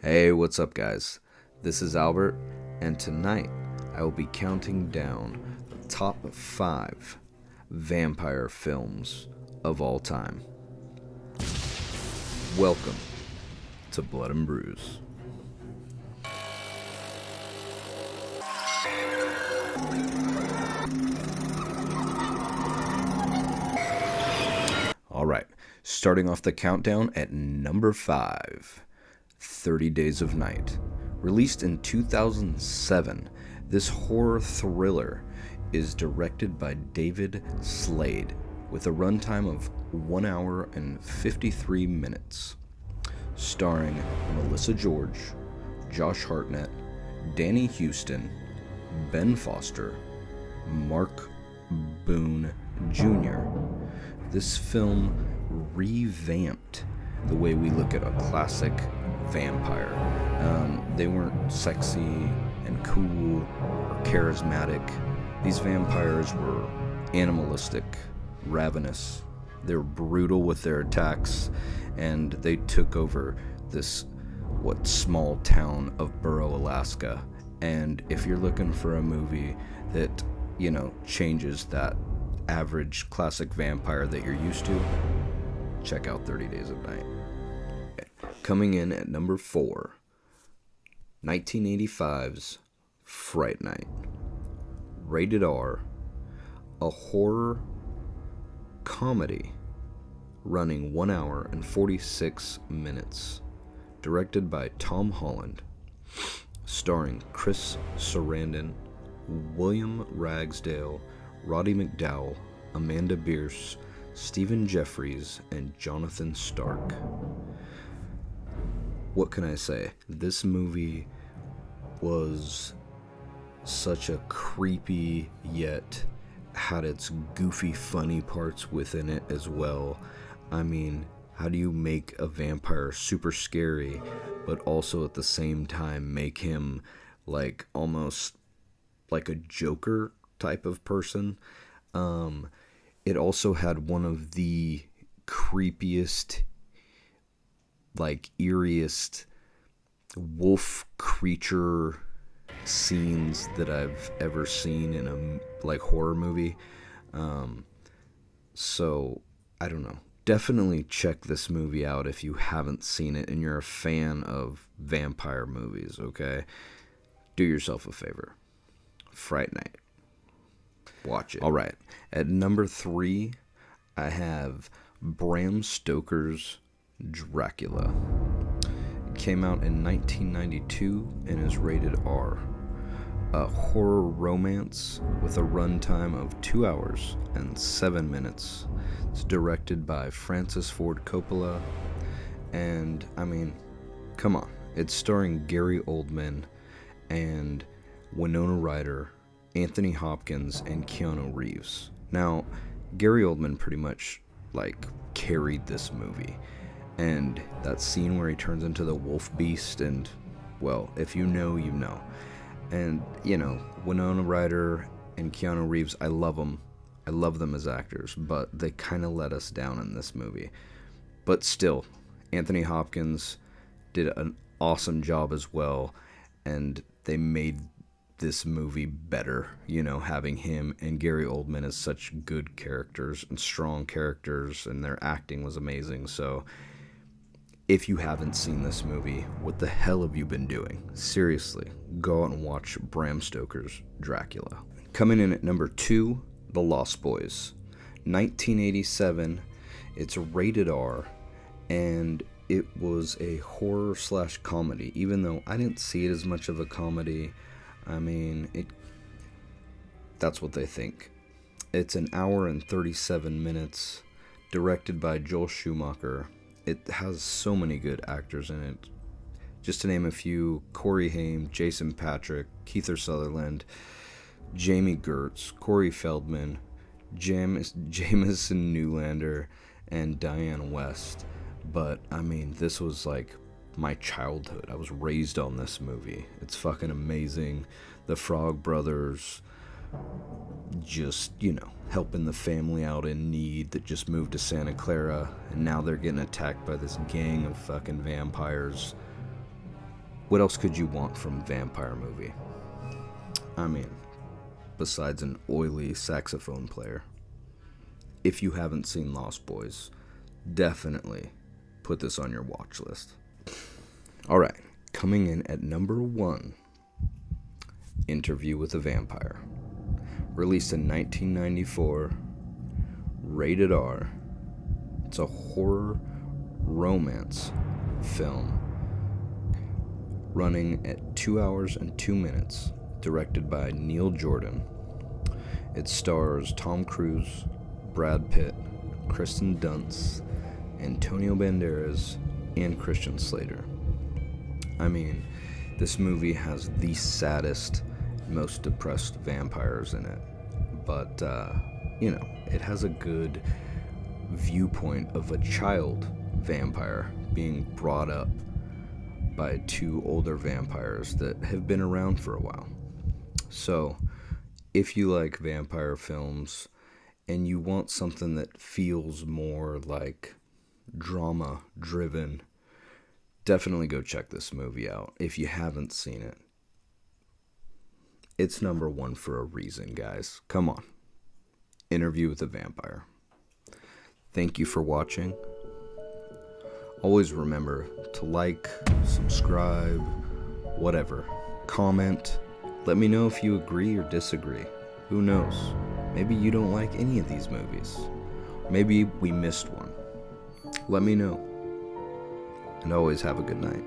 Hey, what's up, guys? This is Albert, and tonight I will be counting down the top 5 vampire films of all time. Welcome to Blood Brews. Alright, starting off the countdown at number 5, 30 Days of Night. Released in 2007, this horror thriller is directed by David Slade with a runtime of 1 hour and 53 minutes. Starring Melissa George, Josh Hartnett, Danny Houston, Ben Foster, Mark Boone Jr. This film revamped the way we look at a classic vampire. They weren't sexy and cool or charismatic. These vampires were animalistic, ravenous. They were brutal with their attacks, and they took over this small town of Burrow, Alaska. And if you're looking for a movie that, changes that average classic vampire that you're used to, check out 30 Days of Night. Coming in at number 4, 1985's Fright Night. Rated R, a horror comedy running 1 hour and 46 minutes. Directed by Tom Holland. Starring Chris Sarandon, William Ragsdale, Roddy McDowall, Amanda Bierce, Stephen Jeffries, and Jonathan Stark. What can I say? This movie was such a creepy, yet had its goofy, funny parts within it as well. I mean, how do you make a vampire super scary, but also at the same time make him almost like a Joker type of person? It also had one of the creepiest, eeriest wolf creature scenes that I've ever seen in a horror movie. So I don't know. Definitely check this movie out if you haven't seen it and you're a fan of vampire movies, okay? Do yourself a favor. Fright Night. Watch it. Alright, at number 3, I have Bram Stoker's Dracula. It came out in 1992 and is rated R. A horror romance with a runtime of 2 hours and 7 minutes. It's directed by Francis Ford Coppola, and come on. It's starring Gary Oldman and Winona Ryder, Anthony Hopkins, and Keanu Reeves. Now, Gary Oldman pretty much carried this movie, and that scene where he turns into the wolf beast, and well, if you know, you know. And Winona Ryder and Keanu Reeves, I love them. I love them as actors, but they kind of let us down in this movie. But still, Anthony Hopkins did an awesome job as well, and they made this movie better, having him and Gary Oldman as such good characters and strong characters, and their acting was amazing. So if you haven't seen this movie, what the hell have you been doing? Seriously, go out and watch Bram Stoker's Dracula. Coming in at number 2, The Lost Boys. 1987, it's rated R, and it was a horror/comedy, even though I didn't see it as much of a comedy. That's what they think. It's an hour and 37 minutes, directed by Joel Schumacher. It has so many good actors in it. Just to name a few: Corey Haim, Jason Patric, Kiefer Sutherland, Jamie Gertz, Corey Feldman, Jamison Newlander, and Diane West. But, this was my childhood. I was raised on this movie. It's fucking amazing. The Frog Brothers just, helping the family out in need that just moved to Santa Clara, and now they're getting attacked by this gang of fucking vampires. What else could you want from a vampire movie? I mean, besides an oily saxophone player. If you haven't seen Lost Boys, definitely put this on your watch list. Alright, coming in at number 1, Interview with a Vampire. Released in 1994, rated R. It's a horror romance film running at 2 hours and 2 minutes, directed by Neil Jordan. It stars Tom Cruise, Brad Pitt, Kristen Dunst, Antonio Banderas, and Christian Slater. I mean, this movie has the saddest, most depressed vampires in it, but, it has a good viewpoint of a child vampire being brought up by 2 older vampires that have been around for a while. So, if you like vampire films and you want something that feels more like drama driven, definitely go check this movie out if you haven't seen it. It's number 1 for a reason, guys. Come on. Interview with a Vampire. Thank you for watching. Always remember to like, subscribe, whatever. Comment. Let me know if you agree or disagree. Who knows? Maybe you don't like any of these movies. Maybe we missed one. Let me know. And always have a good night.